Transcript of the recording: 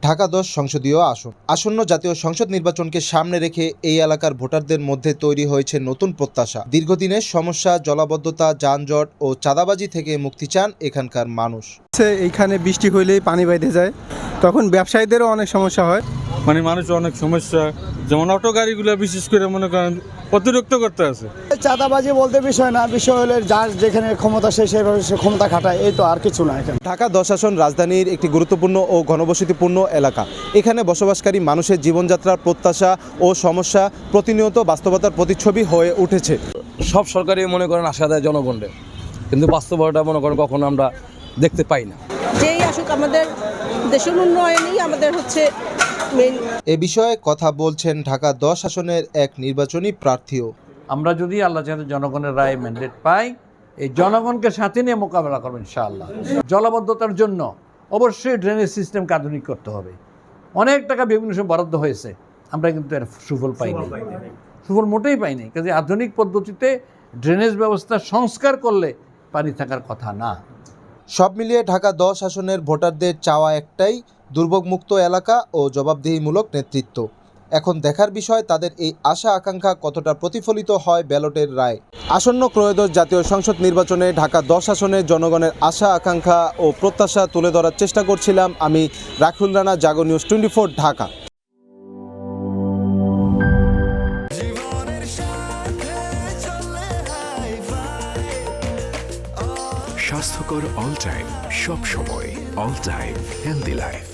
ঢাকা ১০ সংসদীয় আসন। আসন্ন জাতীয় সংসদ নির্বাচনকে সামনে রেখে এই এলাকার ভোটারদের মধ্যে তৈরি হয়েছে নতুন প্রত্যাশা। দীর্ঘদিনের সমস্যা, জলাবদ্ধতা, যানজট ও চাঁদাবাজি থেকে মুক্তি চান এখানকার মানুষ। এইখানে বৃষ্টি হইলেই পানি বাইরে যায়, তখন ব্যবসায়ীদেরও অনেক সমস্যা হয়। মানুষ অনেক সমস্যা, যেমন অটো গাড়িগুলো বিশেষ করে মনে করেন অতিরিক্ত করতে আছে। চাঁদাবাজি বলতে বিষয় না, বিষয় হলে যার যেখানে ক্ষমতা সেভাবে সে ক্ষমতা খাটায়, এই তো, আর কিছু না। এখানে ঢাকা ১০ আসন রাজধানীর একটি গুরুত্বপূর্ণ ও ঘনবসতিপূর্ণ এলাকা। এখানে বসবাসকারী মানুষের জীবনযাত্রার প্রত্যাশা ও সমস্যা প্রতিনিয়ত বাস্তবতার প্রতিচ্ছবি হয়ে উঠেছে। সব সরকারই মনে করেন আশা দেয় জনগণের, কিন্তু বাস্তবতা মনে করেন কখনো আমরা দেখতে পাই না। যেই আসুক, আমাদের দেশের উন্নয়নই আমাদের হচ্ছে মেইন। এ বিষয়ে কথা বলছেন ঢাকা ১০ আসনের এক নির্বাচনী প্রার্থীও। আমরা যদি আল্লাহ চাহে জনগণের রায় ম্যান্ডেট পাই, এই জনগণকে সাথে নিয়ে মোকাবেলা করবেন ইনশাআল্লাহ। জলাবদ্ধতার জন্য অবশ্যই ড্রেনেজ সিস্টেমকে আধুনিক করতে হবে। অনেক টাকা বিভিন্ন সময় বরাদ্দ হয়েছে, আমরা কিন্তু এর সুফল পাইনি, সুফল মোটেই পাইনি। কাজে আধুনিক পদ্ধতিতে ড্রেনেজ ব্যবস্থা সংস্কার করলে পানি থাকার কথা না। সব মিলিয়ে ঢাকা ১০ আসনের ভোটারদের চাওয়া একটাই, দুর্ভোগমুক্ত এলাকা ও জবাবদিহিমূলক নেতৃত্ব। এখন দেখার বিষয় তাদের এই আশা আকাঙ্ক্ষা কতটা প্রতিফলিত হয় ব্যালটের রায়। আসন্ন ত্রয়োদশ জাতীয় সংসদ নির্বাচনে ঢাকা ১০ আসনের জনগণের আশা আকাঙ্ক্ষা ও প্রত্যাশা তুলে ধরার চেষ্টা করছিলাম আমি, রাখুল রানা, জাগো নিউজ 24, ঢাকা। স্বাস্থ্যকর অল টাইম, সব সময় অল টাইম হেলদি লাইফ।